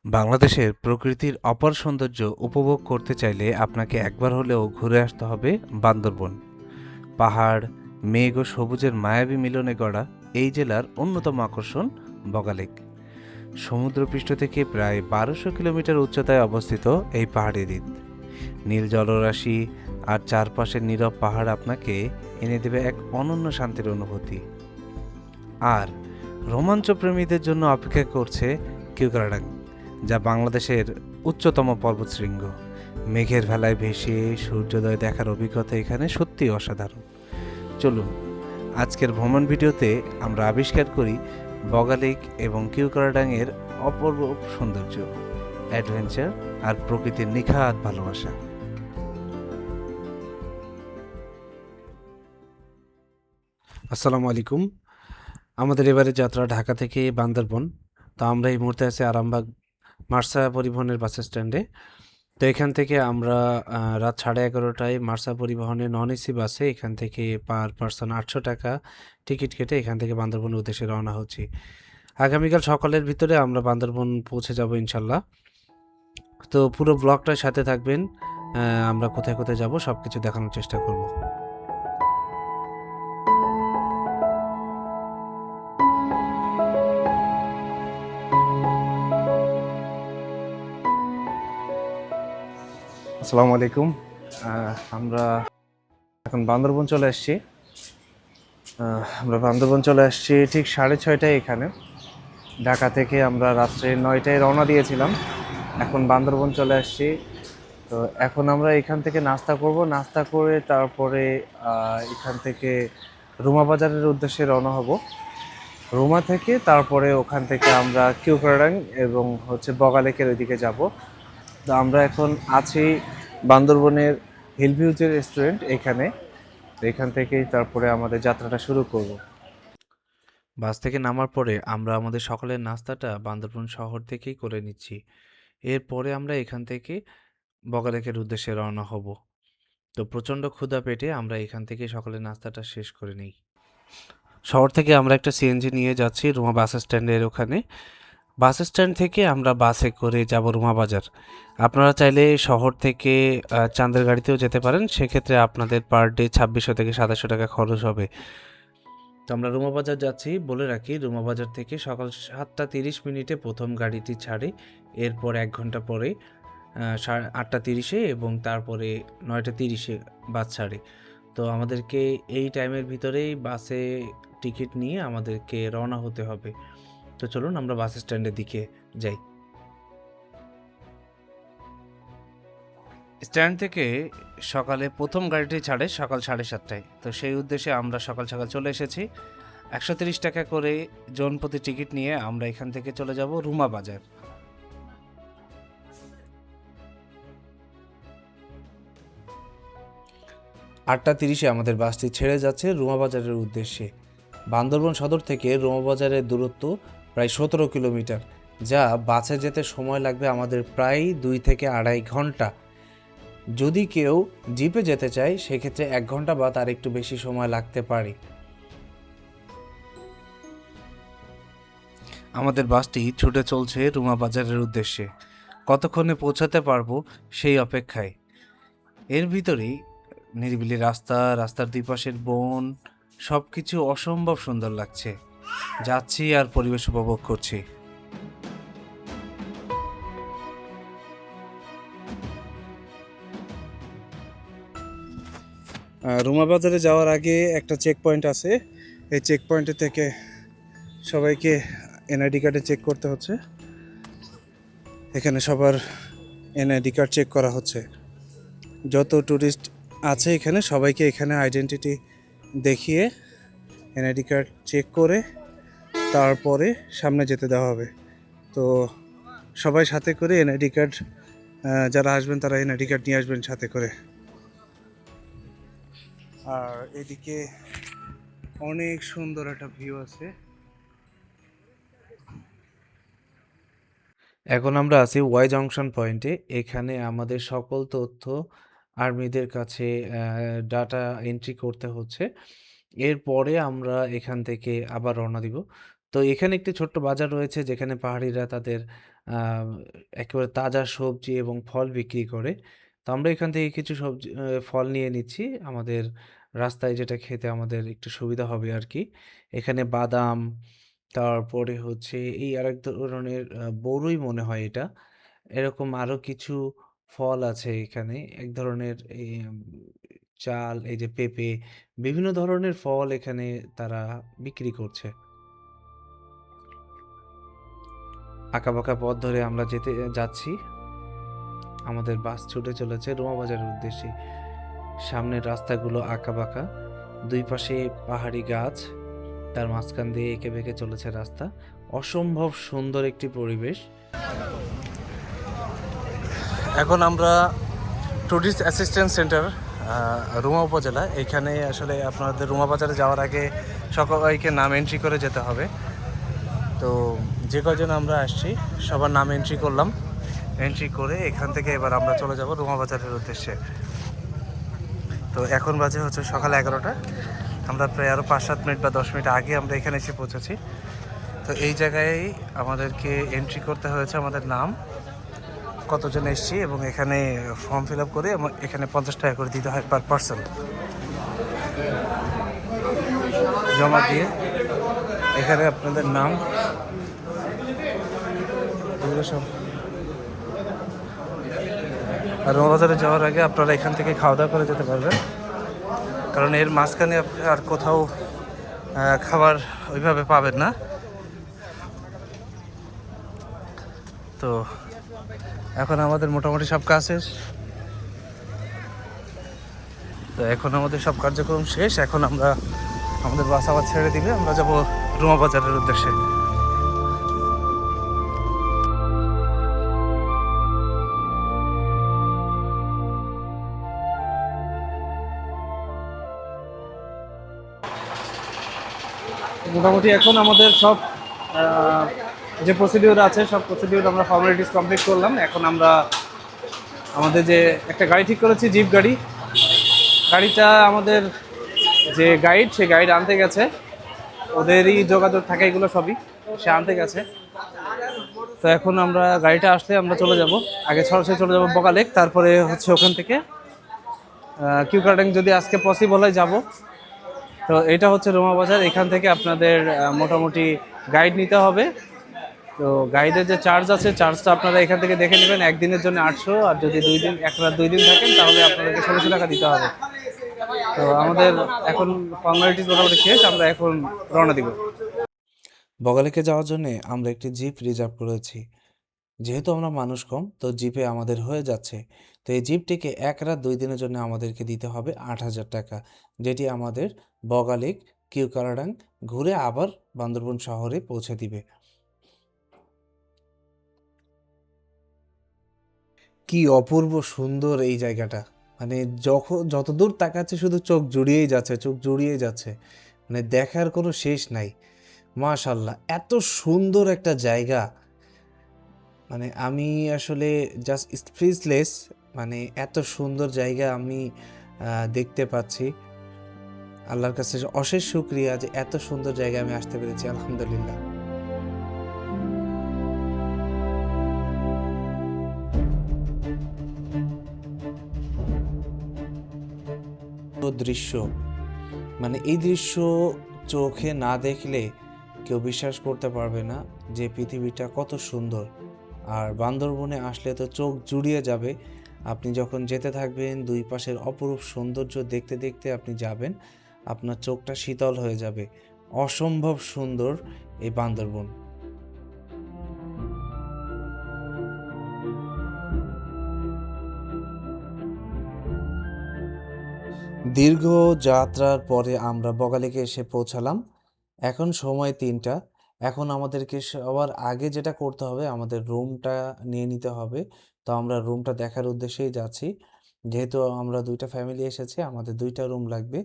বাংলাদেশের প্রকৃতির অপার সৌন্দর্য উপভোগ করতে চাইলে আপনাকে একবার হলেও ঘুরে আসতে হবে বান্দরবন। পাহাড়, মেঘ ও সবুজের মায়াবী মিলনে গড়া এই জেলার অন্যতম আকর্ষণ বগা লেক। সমুদ্রপৃষ্ঠ থেকে প্রায় ১২০০ কিলোমিটার উচ্চতায় অবস্থিত এই পাহাড়ি হ্রদ নীল জলরাশি আর চারপাশের নীরব পাহাড় আপনাকে এনে দেবে এক অনন্য শান্তির অনুভূতি। আর রোমাঞ্চ প্রেমীদের জন্য অপেক্ষা করছে কিউকারাডাং, যা বাংলাদেশের উচ্চতম পর্বতশৃঙ্গ। মেঘের ভেলায় ভেসে সূর্যোদয় দেখার অভিজ্ঞতা এখানে সত্যিই অসাধারণ। চলুন আজকের ভ্রমণ ভিডিওতে আমরা আবিষ্কার করি বগা লেক এবং কিউকারাডাংয়ের অপূর্ব সৌন্দর্য, অ্যাডভেঞ্চার আর প্রকৃতির নিখাত ভালোবাসা। আসসালামু আলাইকুম। আমাদের এবারে যাত্রা ঢাকা থেকে বান্দরবন। তো আমরা এই মুহূর্তে আছি আরামবাগ মার্সা পরিবহনের বাস স্ট্যান্ডে। তো এখান থেকে আমরা রাত 11:30টায় মার্সা পরিবহনের নন এসি বাসে এখান থেকে পার পারসন 800 টাকা টিকিট কেটে এখান থেকে বান্দরবনের উদ্দেশ্যে রওনা হচ্ছি। আগামীকাল সকালের ভিতরে আমরা বান্দরবন পৌঁছে যাব ইনশাল্লাহ। তো পুরো ব্লগটার সাথে থাকবেন। আমরা কোথায় কোথায় যাব সব কিছু দেখানোর চেষ্টা করব। আসসালামু আলাইকুম। আমরা এখন বান্দরবন চলে আসছি। আমরা বান্দরবন চলে আসছি ঠিক 6:30টায়। এখানে ঢাকা থেকে আমরা রাত্রে 9টায় রওনা দিয়েছিলাম। এখন বান্দরবন চলে আসছি। তো এখন আমরা এখান থেকে নাস্তা করব, নাস্তা করে তারপরে এখান থেকে রুমা বাজারের উদ্দেশ্যে রওনা হব। রুমা থেকে তারপরে ওখান থেকে আমরা কিউকারাডাং এবং বগা লেকের ওইদিকে যাব। তো আমরা এখন আছি বান্দরবনের হিলভিউজের রেস্টুরেন্ট এখানে। তো এখান থেকেই তারপরে আমাদের যাত্রাটা শুরু করব। বাস থেকে নামার পরে আমরা আমাদের সকালের নাস্তাটা বান্দরবন শহর থেকেই করে নিচ্ছি। এরপরে আমরা এখান থেকে বগা লেকের উদ্দেশ্যে রওনা হব। তো প্রচণ্ড ক্ষুধা পেটে আমরা এখান থেকে সকালের নাস্তাটা শেষ করে নিই। শহর থেকে আমরা একটা সিএনজি নিয়ে যাচ্ছি রুমা বাস স্ট্যান্ডের ওখানে। বাস স্ট্যান্ড থেকে আমরা বাসে করে যাব রুমা বাজার। আপনারা চাইলে শহর থেকে চাঁদের গাড়িতেও যেতে পারেন, সেক্ষেত্রে আপনাদের পার ডে 2600 থেকে 2700 টাকা খরচ হবে। তো আমরা রুমা বাজার যাচ্ছি। বলে রাখি, রুমা বাজার থেকে সকাল 7:30 প্রথম গাড়িটি ছাড়ে। এরপর 1 ঘন্টা পরে 8:30 এবং তারপরে 9:30 বাস ছাড়ে। তো আমাদেরকে এই টাইমের ভিতরেই বাসে টিকিট নিয়ে আমাদেরকে রওনা হতে হবে। তো চলুন আমরা বাস স্ট্যান্ডের দিকে যাই। স্ট্যান্ড থেকে সকালে প্রথম গাড়িটি ছাড়ে সকাল 7:30টায়। তো সেই উদ্দেশ্যে আমরা সকাল সকাল চলে এসেছি। 130 টাকা করে জন প্রতি টিকিট নিয়ে আমরা এখান থেকে চলে যাব রুমা বাজার। 8:30 আমাদের বাসটি ছেড়ে যাচ্ছে রুমা বাজারের উদ্দেশ্যে। বান্দরবন সদর থেকে রুমা বাজারের দূরত্ব প্রায় 17 কিলোমিটার, যা বাসে যেতে সময় লাগবে আমাদের প্রায় 2 থেকে 2.5 ঘন্টা। যদি কেউ জিপে যেতে চায় সেক্ষেত্রে 1 ঘন্টা বা তার একটু বেশি সময় লাগতে পারে। আমাদের বাসটি ছুটে চলছে রুমা বাজারের উদ্দেশ্যে। কতক্ষণে পৌঁছাতে পারবো সেই অপেক্ষায়। এর ভিতরেই নিরিবিলি রাস্তা, রাস্তার দুই পাশের বন, সব কিছু অসম্ভব সুন্দর লাগছে। যাচ্ছি আর পরিবেশ উপভোগ করছি। রুমা বাজারে যাওয়ার আগে একটা চেক পয়েন্ট আছে। এই চেক পয়েন্টে থেকে সবাইকে এনআইডি কার্ডে চেক করতে হচ্ছে। এখানে সবার এনআইডি কার্ড চেক করা হচ্ছে। যত ট্যুরিস্ট আছে এখানে সবাইকে এখানে আইডেন্টিটি দেখিয়ে এনআইডি কার্ড চেক করে তারপরে সামনে যেতে দেওয়া হবে। তো সবাই সাথে করে এনআইডি কার্ড, যারা আসবেন তারা এনআইডি কার্ড নিয়ে আসবেন সাথে করে। আর এদিকে অনেক সুন্দর একটা ভিউ আছে। এখন আমরা আছি ওয়াই জংশন পয়েন্টে। এখানে আমাদের সকল তথ্য আর্মিদের কাছে ডাটা এন্ট্রি করতে হচ্ছে। এরপরে আমরা এখান থেকে আবার রওনা দিব। তো এখানে একটি ছোট্ট বাজার রয়েছে যেখানে পাহাড়িরা তাদের আহ, একেবারে তাজা সবজি এবং ফল বিক্রি করে। তো আমরা এখান থেকে কিছু সবজি ফল নিয়ে নিচ্ছি আমাদের রাস্তায়, যেটা খেতে আমাদের একটু সুবিধা হবে আর কি। এখানে বাদাম, তারপরে হচ্ছে এই আরেক ধরনের বড়ই মনে হয় এটা, এরকম আরো কিছু ফল আছে এখানে, এক ধরনের এই চাল, এই যে পেঁপে, বিভিন্ন ধরনের ফল এখানে তারা বিক্রি করছে। আঁকাবাঁকা পথ ধরে আমরা যাচ্ছি, আমাদের বাস ছুটে চলেছে রোমা বাজারের উদ্দেশ্যে। সামনের রাস্তাগুলো আঁকাবাঁকা, দুই পাশে পাহাড়ি গাছ, তার মাঝখান দিয়ে এঁকে বেঁকে চলেছে রাস্তা। অসম্ভব সুন্দর একটি পরিবেশ। এখন আমরা টুরিস্ট অ্যাসিস্ট্যান্স সেন্টার রুমা উপজেলা, এখানে আসলে আপনাদের রুমা বাজারে যাওয়ার আগে সবাইকে নাম এন্ট্রি করে যেতে হবে। তো যে কজন আমরা আসছি সবার নাম এন্ট্রি করলাম, এন্ট্রি করে এখান থেকে এবার আমরা চলে যাব রুমা বাজারের উদ্দেশ্যে। তো এখন বাজে হচ্ছে সকাল 11টা, আমরা প্রায় আরও 5-7 মিনিট বা 10 মিনিট আগে আমরা এখানে এসে পৌঁছেছি। তো এই জায়গায় আমাদেরকে এন্ট্রি করতে হয়েছে আমাদের নাম, কতজন এসেছি, এবং এখানে ফর্ম ফিল আপ করে এখানে 50 টাকা করে দিতে হয় পার পার্সন। জমা দিয়ে এখানে আপনাদের নাম এগুলো সব। আর রোমা বাজারে যাওয়ার আগে আপনারা এখান থেকে খাওয়া দাওয়া করে যেতে পারবেন, কারণ এর মাঝখানে আপনি আর কোথাও খাবার ওইভাবে পাবেন না। তো এখন আমাদের মোটামুটি সব কাজ শেষ, তো এখন আমাদের সব কার্যক্রম শেষ। এখন আমরা আমাদের বাস আবার ছেড়ে দিলে আমরা যাব রুমা বাজারের উদ্দেশ্যে। মোটামুটি এখন আমাদের সব যে প্রসিডিওর আছে সব প্রসিডিওর আমরা ফর্মালিটিস কমপ্লিট করলাম। এখন আমরা আমাদের যে একটা গাড়ি ঠিক করেছি, জিপ গাড়ি, গাড়িটা আমাদের যে গাইড, সে গাইড আনতে গেছে, ওদেরই যোগাযোগ থাকে এগুলো সবই, সে আনতে গেছে। তো এখন আমরা গাড়িটা আসলে আমরা চলে যাব, আগে সরাসরি চলে যাব বগা লেক, তারপরে হচ্ছে ওখান থেকে কিউকারড্যাং যদি আজকে পসিবল হয় যাব। তো এটা হচ্ছে রোমা বাজার, এখান থেকে আপনাদের মোটামুটি গাইড নিতে হবে। তো গাইডের যে চার্জ আছে, চার্জটা আপনারা এখান থেকে দেখে নেবেন। একদিনের জন্য 800, আর যদি 2 দিন, 1 রাত 2 দিন থাকেন তাহলে আপনাদেরকে 1600 টাকা দিতে হবে। তো আমাদের এখন ফর্মালিটিস মোটামুটি শেষ, আমরা এখন রওনা দিব। বগালেকে যাওয়ার জন্য আমরা একটি জিপ রিজার্ভ করেছি। যেহেতু আমরা মানুষ কম, তো জিপে আমাদের হয়ে যাচ্ছে। তো এই জিপটিকে 1 রাত 2 দিনের জন্য আমাদেরকে দিতে হবে 8000 টাকা, যেটি আমাদের বগালেক, কিউকারাডাং ঘুরে আবার বান্দরবন শহরে পৌঁছে দিবে। কি অপূর্ব সুন্দর এই জায়গাটা, মানে যতদূর তাকাচ্ছে শুধু চোখ জুড়িয়েই যাচ্ছে, চোখ জুড়িয়ে যাচ্ছে, মানে দেখার কোনো শেষ নাই। মাশাল্লাহ, এত সুন্দর একটা জায়গা, মানে আমি আসলে জাস্ট স্পিচলেস। মানে এত সুন্দর জায়গা আমি দেখতে পাচ্ছি। আল্লাহর কাছে অশেষ শুকরিয়া যে এত সুন্দর জায়গায় আমি আসতে পেরেছি, আলহামদুলিল্লাহ। দৃশ্য, মানে এই দৃশ্য চোখে না দেখলে কেউ বিশ্বাস করতে পারবে না যে পৃথিবীটা কত সুন্দর। আর বান্দরবনে আসলে তো চোখ জুড়িয়ে যাবে। আপনি যখন যেতে থাকবেন, দুই পাশের অপরূপ সৌন্দর্য দেখতে দেখতে আপনি যাবেন, আপনার চোখটা শীতল হয়ে যাবে। অসম্ভব সুন্দর এই বান্দরবন। দীর্ঘ যাত্রার পরে আমরা বগালেকে এসে পৌঁছালাম। এখন সময় 3টা। এখন আমাদেরকে সবার আগে যেটা করতে হবে, আমাদের রুমটা নিয়ে নিতে হবে। তো আমরা রুমটা দেখার উদ্দেশ্যেই যাচ্ছি। যেহেতু আমরা 2টা ফ্যামিলি এসেছি, আমাদের 2টা রুম লাগবে।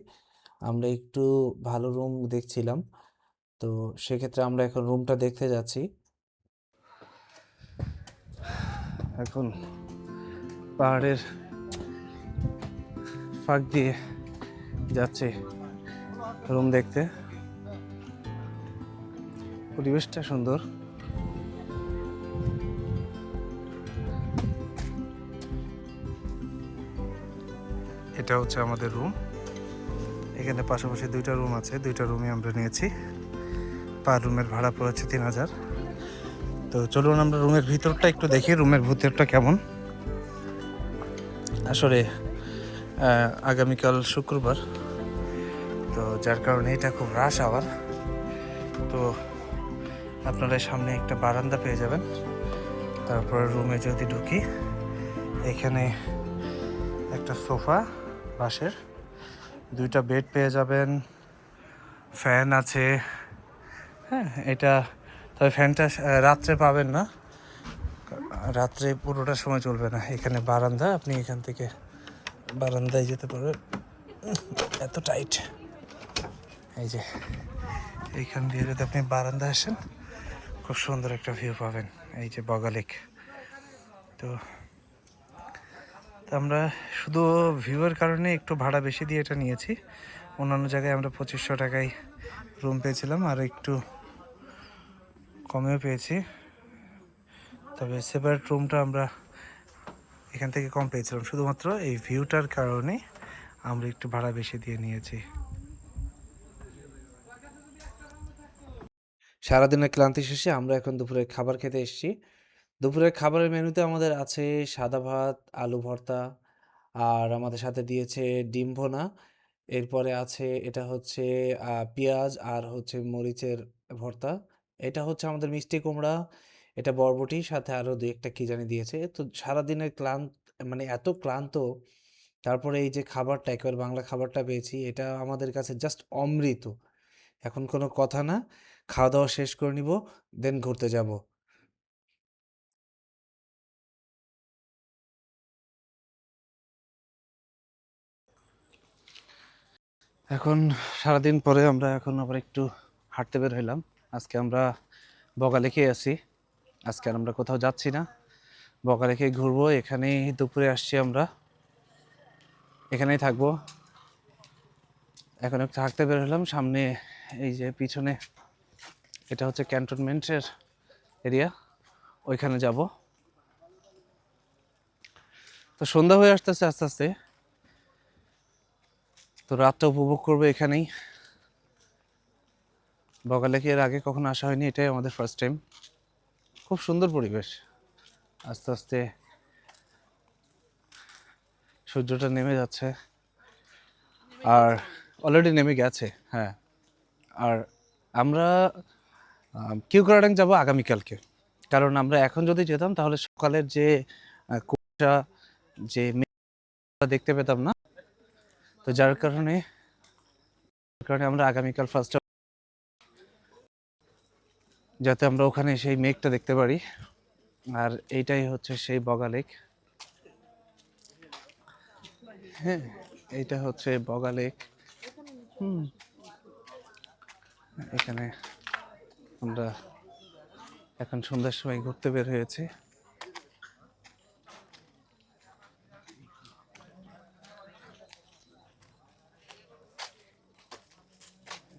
আমরা একটু ভালো রুম দেখছিলাম, তো সেক্ষেত্রে আমরা এখন রুমটা দেখতে যাচ্ছি। এখন পাহাড়ের ফাঁক দিয়ে যাচ্ছি রুম দেখতে। পরিবেশটা সুন্দর। এটা হচ্ছে আমাদের রুম। এখানে পাশাপাশি দুইটা রুম আছে, দুইটা রুমই আমরা নিয়েছি। পার রুমের ভাড়া পড়েছে 3000। তো চলুন আমরা রুমের ভিতরটা একটু দেখি, রুমের ভিতরটা কেমন। আসলে আগামীকাল শুক্রবার, তো যার কারণে এটা খুব রাশ আওয়ার। তো আপনারা সামনে একটা বারান্দা পেয়ে যাবেন। তারপর রুমে যদি ঢুকি, এখানে একটা সোফা বাঁশের, দুইটা বেড পেয়ে যাবেন, ফ্যান আছে। হ্যাঁ, এটা তবে ফ্যানটা রাত্রে পাবেন না, রাত্রে পুরোটা সময় চলবে না। এখানে বারান্দা, আপনি এখান থেকে বারান্দায় যেতে পারবেন। এত টাইট, এই যে এইখান দিয়ে যদি আপনি বারান্দায় আসেন, খুব সুন্দর একটা ভিউ পাবেন। এই যে বগা লেক। তো আমরা শুধু ভিউয়ের কারণে একটু ভাড়া বেশি দিয়ে এটা নিয়েছি। অন্যান্য জায়গায় আমরা 2500 টাকায় রুম পেয়েছিলাম, আর একটু কমেও পেয়েছি। তবে সেপারেট রুমটা আমরা এখান থেকে কম পেয়েছিলাম, শুধুমাত্র এই ভিউটার কারণে আমরা একটু ভাড়া বেশি দিয়ে নিয়েছি। সারাদিনের ক্লান্তি শেষে আমরা এখন দুপুরে খাবার খেতে এসেছি। দুপুরের খাবারের মেনুতে আমাদের আছে সাদা ভাত, আলু ভর্তা, আর আমাদের সাথে দিয়েছে ডিম ভোনা। এরপরে আছে এটা হচ্ছে পেঁয়াজ আর হচ্ছে মরিচের ভর্তা। এটা হচ্ছে আমাদের মিষ্টি কুমড়া, এটা বরবটি, সাথে আরও দু একটা কী জানি দিয়েছে। তো সারাদিনের মানে এত ক্লান্ত, তারপরে এই যে খাবারটা, একেবারে বাংলা খাবারটা পেয়েছি, এটা আমাদের কাছে জাস্ট অমৃত। এখন কোনো কথা না, খাওয়া দাওয়া শেষ করে নিব, দেন ঘুরতে যাব। এখন সারাদিন পরে আমরা এখন আবার একটু হাঁটতে বের হইলাম। আজকে আমরা বগালেকে আছি, আজকে আর আমরা কোথাও যাচ্ছি না, বগালেকে ঘুরবো। এখানেই দুপুরে আসছি আমরা, এখানেই থাকবো। এখন একটু হাঁটতে বের হলাম। সামনে এই যে পিছনে, এটা হচ্ছে ক্যান্টনমেন্টের এরিয়া, ওইখানে যাব। তো সন্ধ্যা হয়ে আসতেছে আস্তে আস্তে, তো রাতটা উপভোগ করবো এখানেই। বগালেকে এর আগে কখনো আসা হয়নি, এটাই আমাদের ফার্স্ট টাইম। খুব সুন্দর পরিবেশ। আস্তে আস্তে সূর্যটা নেমে যাচ্ছে, আর অলরেডি নেমে গেছে। হ্যাঁ, আর আমরা কিউক্রাডাং যাব আগামীকালকে। কারণ আমরা এখন যদি যেতাম তাহলে সকালের যে কুয়াশা, যে মেঘটা দেখতে পেতাম না। তো যার কারণে আমরা আগামীকাল ফার্স্ট, যাতে আমরা ওখানে সেই মেঘটা দেখতে পারি। আর এইটাই হচ্ছে সেই বগা লেক। হ্যাঁ, এইটা হচ্ছে বগা লেক। এখানে আমরা এখন সন্ধ্যার সময় ঘুরতে বের হয়েছি।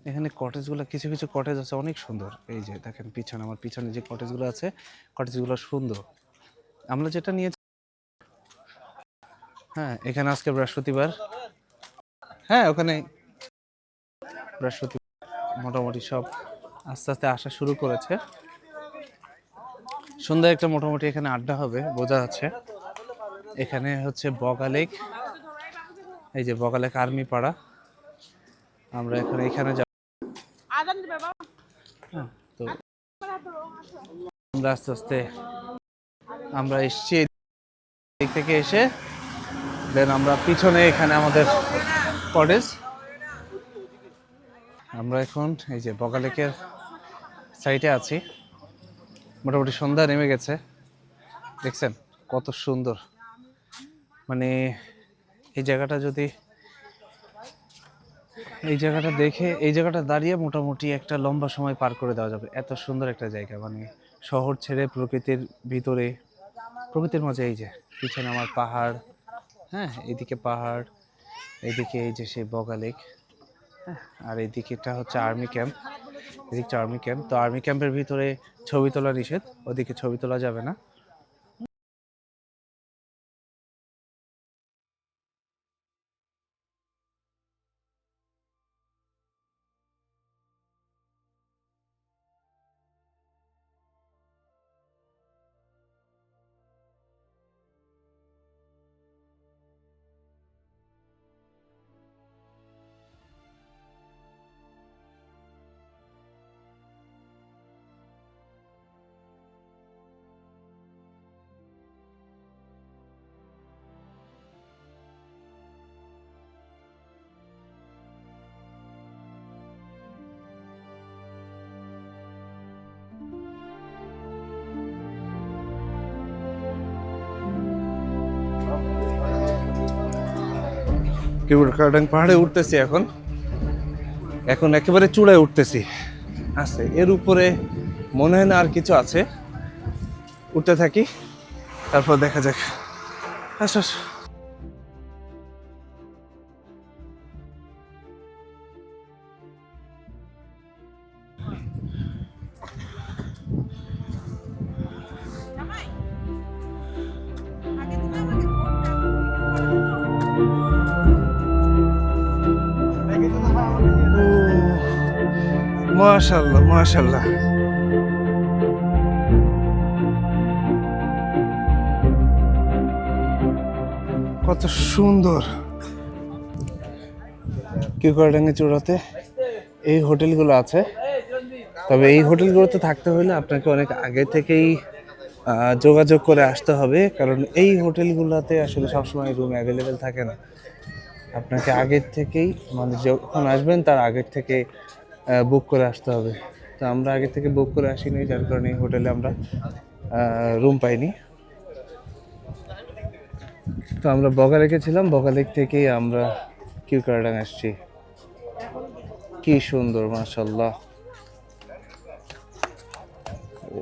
এখানে কটেজগুলো, কিছু কিছু কটেজ আছে অনেক সুন্দর। এই যে দেখেন পিছনে, আমার পিছনে যে কটেজগুলো আছে, কটেজগুলো সুন্দর। আমরা যেটা নিয়েছি, হ্যাঁ, এখানে আজকে বৃহস্পতিবার। হ্যাঁ, ওখানে বৃহস্পতিবার মোটামুটি সব আস্তে আস্তে আসা শুরু করেছে। সন্ধ্যায় একটা মোটামুটি এখানে আড্ডা হবে বোঝা যাচ্ছে। এখানে হচ্ছে বগা লেক, এই যে বগা লেক আর্মি পাড়া। আমরা এখন এখানে যাব। তো আমরা আস্তে আস্তে আমরা এসছি দিক থেকে এসে, দেন আমরা পিছনে এখানে আমাদের কটেজ। আমরা এখন এই যে বগা লেকের সাইডে আছি। মোটামুটি সন্ধ্যা নেমে গেছে, দেখছেন কত সুন্দর। মানে এই জায়গাটা যদি, এই জায়গাটা দেখে, এই জায়গাটা দাঁড়িয়ে মোটামুটি একটা লম্বা সময় পার করে দেওয়া যাবে। এত সুন্দর একটা জায়গা, মানে শহর ছেড়ে প্রকৃতির ভিতরে, প্রকৃতির মাঝে। এই যে পিছনে আমার পাহাড়, হ্যাঁ, এদিকে পাহাড়, এদিকে এই যে সেই বগা লেক, আর এদিকেটা হচ্ছে আর্মি ক্যাম্প। এদিকটা আর্মি ক্যাম্প। তো আর্মি ক্যাম্পের ভিতরে ছবি তোলা নিষেধ, ওদিকে ছবি তোলা যাবে না। কিউকারডাং পাহাড়ে উঠতেছি এখন এখন একেবারে চূড়ায় উঠতেছি আছে এর উপরে মনে হয় না আর কিছু আছে উঠতে থাকি তারপর দেখা যাক আসো আসো। মাশাআল্লাহ মাশাআল্লাহ কত সুন্দর কিউকারডাঙ্গের চূড়াতে এই হোটেলগুলো আছে তবে এই হোটেলগুলোতে থাকতে হলে আপনাকে অনেক আগে থেকেই যোগাযোগ করে আসতে হবে কারণ এই হোটেলগুলোতে আসলে সবসময় রুম অ্যাভেলেবেল থাকে না আপনাকে আগের থেকেই মানে যখন আসবেন তার আগের থেকে বুক করে আসতে হবে তো আমরা আগে থেকে বুক করে আসিনি যার কারণে এই হোটেলে আমরা রুম পাইনি তো আমরা বগালেকে ছিলাম বগালেক থেকেই আমরা কিউকারডাং আসছি কি সুন্দর মাশাআল্লাহ ও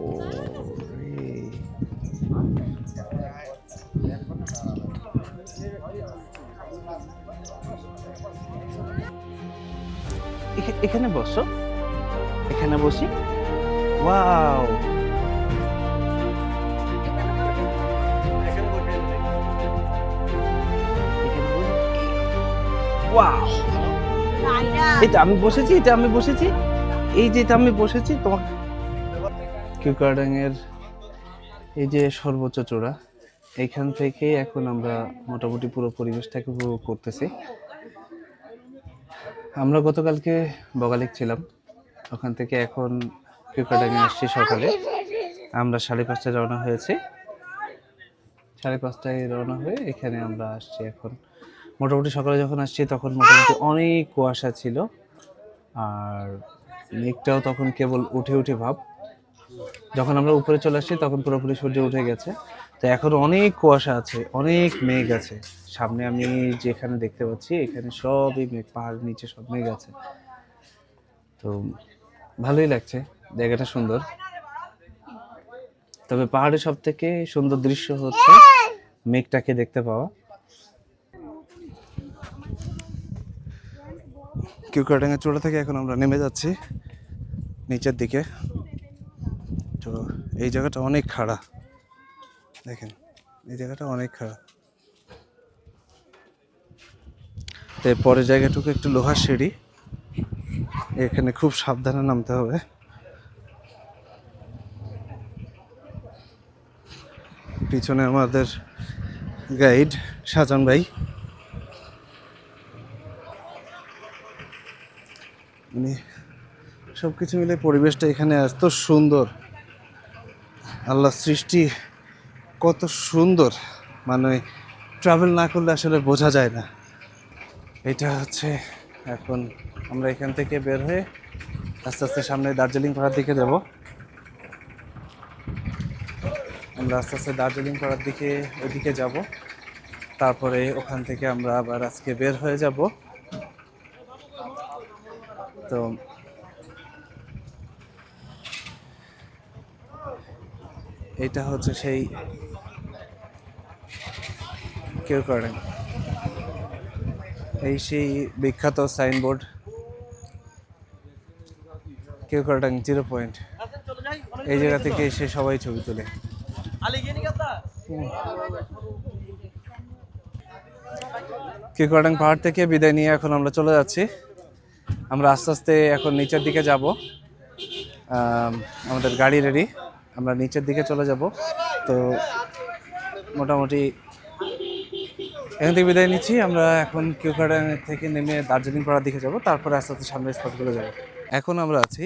এখানে বসো এখানে বসি ওয়াও ওয়াও এটা আমি বসেছি এই যে এটা আমি বসেছি তোমাকে কিউকারডাং এর এই যে সর্বোচ্চ চূড়া এইখান থেকে এখন আমরা মোটামুটি পুরো পরিবেশটাকে উপভোগ করতেছি আমরা গতকালকে বগালেক ছিলাম ওখান থেকে এখন কিউকারডাঙে আসছি সকালে আমরা 5:30টায় রওনা হয়েছি 5:30টায় রওনা হয়ে এখানে আমরা আসছি এখন মোটামুটি সকালে যখন আসছি তখন মোটামুটি অনেক কুয়াশা ছিল আর মেঘটাও তখন কেবল উঠে উঠে ভাব যখন আমরা উপরে চলে আসছি তখন পুরোপুরি সূর্য উঠে গেছে তো এখন অনেক কুয়াশা আছে অনেক মেঘ আছে সামনে আমি যেখানে দেখতে পাচ্ছি এখানে সবই মেঘ পাহাড়ের নিচে সব মেঘ আছে তো ভালোই লাগছে জায়গাটা সুন্দর তবে পাহাড়ের সব থেকে সুন্দর দৃশ্য হচ্ছে মেঘটাকে দেখতে পাওয়া কিউকারডাঙ্গের চূড়া থেকে এখন আমরা নেমে যাচ্ছি নিচের দিকে তো এই জায়গাটা অনেক খাড়া দেখেন এই জায়গাটা অনেক খাড়া তো পরের জায়গাটুকু একটু লোহার সিঁড়ি এখানে খুব সাবধানে নামতে হবে পিছনে আমাদের গাইড শাহজান ভাই মানে সবকিছু মিলে পরিবেশটা এখানে এত সুন্দর আল্লাহ সৃষ্টি কত সুন্দর মানে ট্রাভেল না করলে আসলে বোঝা যায় না এটা হচ্ছে এখন আমরা এখান থেকে বের হয়ে আস্তে আস্তে সামনে দার্জিলিং পাহাড়ের দিকে যাব আমরা আস্তে আস্তে দার্জিলিং পাহাড়ের দিকে ওইদিকে যাব তারপরে ওখান থেকে আমরা আবার আজকে বের হয়ে যাব তো এটা হচ্ছে সেই কিউকারডাং এই সেই বিখ্যাত সাইনবোর্ড কিউকারডাং 0 পয়েন্ট এই জায়গা থেকে এসে সবাই ছবি তোলে কিউকারডাং পাহাড় থেকে বিদায় নিয়ে এখন আমরা চলে যাচ্ছি আমরা আস্তে আস্তে এখন নিচের দিকে যাব আমাদের গাড়ি রেডি আমরা নিচের দিকে চলে যাব তো মোটামুটি এখান থেকে বিদায় নিচ্ছি আমরা এখন কিউকারডাং থেকে নেমে দার্জিলিং পাড়ার দিকে যাব তারপরে আস্তে আস্তে সামনের স্পটগুলো যাব এখন আমরা আছি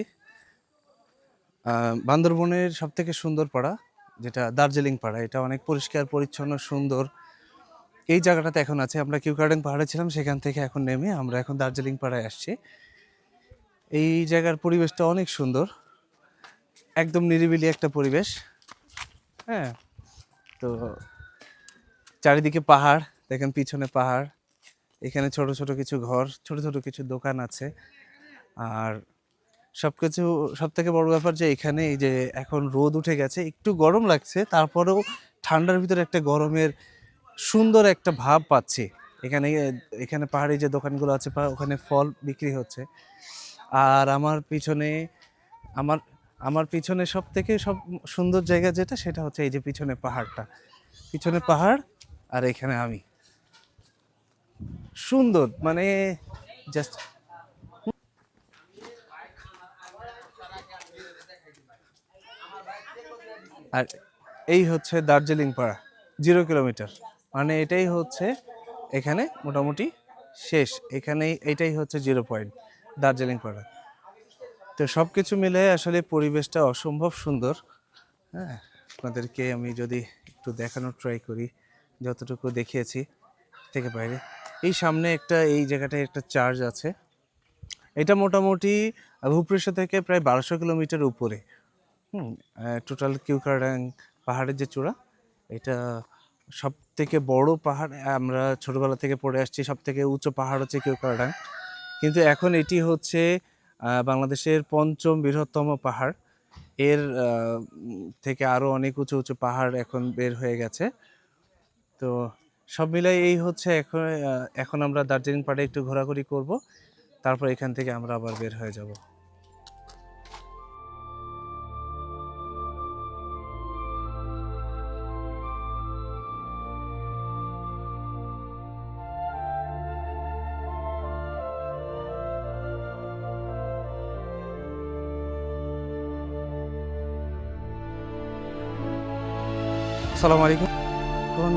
বান্দরবনের সব থেকে সুন্দর পাড়া যেটা দার্জিলিং পাড়া এটা অনেক পরিষ্কার পরিচ্ছন্ন সুন্দর এই জায়গাটাতে এখন আছে আমরা কিউকারডাং পাহাড়ে ছিলাম সেখান থেকে এখন নেমে আমরা এখন দার্জিলিং পাড়ায় আসছি এই জায়গার পরিবেশটা অনেক সুন্দর একদম নিরিবিলি একটা পরিবেশ হ্যাঁ তো চারিদিকে পাহাড় দেখেন পিছনে পাহাড় এখানে ছোট ছোট কিছু ঘর, ছোট ছোট কিছু দোকান আছে। আর সবকিছু, সব থেকে বড় ব্যাপার যে এখানে এই যে এখন রোদ উঠে গেছে, একটু গরম লাগছে, তারপরেও ঠান্ডার ভিতরে একটা গরমের সুন্দর একটা ভাব পাচ্ছি। এখানে এখানে পাহাড়ি যে দোকানগুলো আছে ওখানে ফল বিক্রি হচ্ছে। আর আমার পিছনে, আমার আমার পিছনে সব থেকে সব সুন্দর জায়গা যেটা, সেটা হচ্ছে এই যে পিছনে পাহাড়টা, পিছনে পাহাড় আর এখানে আমি। সুন্দর মানে জাস্ট। আর এই হচ্ছে দার্জিলিং পাড়া, 0 কিলোমিটার, মানে এটাই হচ্ছে এখানে মোটামুটি শেষ। এখানে এটাই হচ্ছে 0 পয়েন্ট, দার্জিলিং পাড়া। তো সব কিছু মিলে আসলে পরিবেশটা অসম্ভব সুন্দর। হ্যাঁ, আপনাদেরকে আমি যদি একটু দেখানোর ট্রাই করি, যতটুকু দেখিয়েছি থেকে বাইরে। এই সামনে একটা, এই জায়গাটায় একটা চার্চ আছে। এটা মোটামুটি ভূপৃষ্ঠ থেকে প্রায় 1200 কিলোমিটার উপরে। টোটাল কিউকারডাং পাহাড়ের যে চূড়া, এটা সব থেকে বড় পাহাড়। আমরা ছোটবেলা থেকে পড়ে আসছি সব থেকে উঁচু পাহাড় হচ্ছে কিউকারডাং, কিন্তু এখন এটি হচ্ছে বাংলাদেশের 5ম বৃহত্তম পাহাড়। এর থেকে আরও অনেক উঁচু উঁচু পাহাড় এখন বের হয়ে গেছে। তো সব মিলাই এই হচ্ছে এখন। এখন আমরা দার্জিলিং পাহাড়ে একটু ঘোরাঘুরি করব, তারপর এখান থেকে আমরা আবার বের হয়ে যাব। আসসালামু আলাইকুম। এখন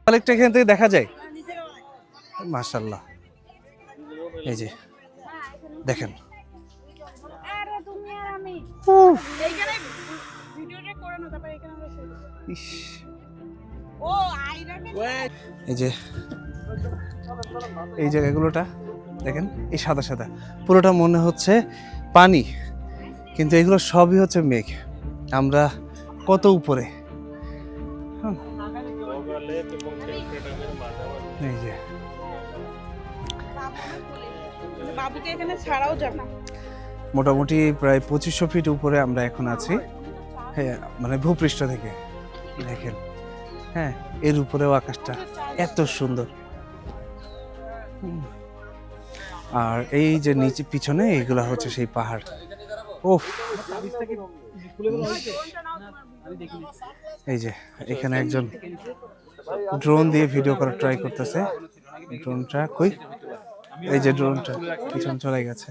অনেকটা এখান থেকে দেখা যায়, মাশাআল্লাহ। এই যে দেখেন, ইস, এই যে এই জায়গাগুলোটা দেখেন, এই সাদা সাদা পুরোটা মনে হচ্ছে পানি, কিন্তু এগুলো সবই হচ্ছে মেঘ। আমরা কত উপরে! এই যে মোটামুটি প্রায় 2500 ফিট উপরে আমরা এখন আছি। হ্যাঁ, মানে ভূপৃষ্ঠ থেকে দেখেন। হ্যাঁ, এর উপরেও আকাশটা এত সুন্দর। আর এই যে নিচে পিছনে এগুলা হচ্ছে সেই পাহাড়। ওফ, এই যে এখানে একজন ড্রোন দিয়ে ভিডিও করার ট্রাই করতেছে। ড্রোনটা কই? এই যে ড্রোনটা পিছন চলে গেছে।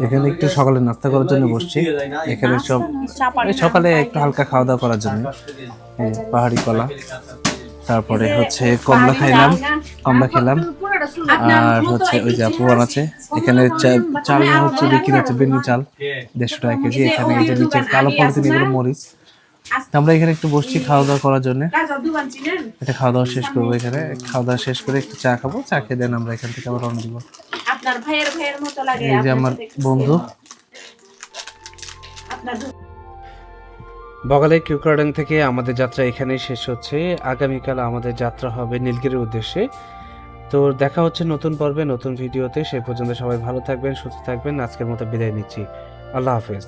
এখানে একটু সকালে নাস্তা করার জন্য বসছি। এখানে সব সকালে একটু হালকা খাওয়া দাওয়া করার জন্য পাহাড়ি কলা, তারপরে হচ্ছে কমলা খাইলাম, কমলা খেলাম। আর হচ্ছে ওই যে আপু বানাচ্ছে এখানে চাল হচ্ছে বিক্রি হচ্ছে, বেনু চাল 150 টাকা কেজি। এখানে এই যে নিচে কালো পলিথিন, এগুলো মরিচ। আমরা এখানে একটু বসছি খাওয়া দাওয়া করার জন্য। এটা খাওয়া দাওয়া শেষ করবো, এখানে খাওয়া দাওয়া শেষ করে একটু চা খাবো, চা খেয়ে দেন আমরা এখান থেকে আবার রওনা দিব। এই যে আমার বন্ধু। বগালের কিউকারডাং থেকে আমাদের যাত্রা এখানেই শেষ হচ্ছে। আগামীকাল আমাদের যাত্রা হবে নীলগিরির উদ্দেশ্যে। তো দেখা হচ্ছে নতুন পর্বে, নতুন ভিডিওতে। সে পর্যন্ত সবাই ভালো থাকবেন, সুস্থ থাকবেন। আজকের মতো বিদায় নিচ্ছি। আল্লাহ হাফেজ।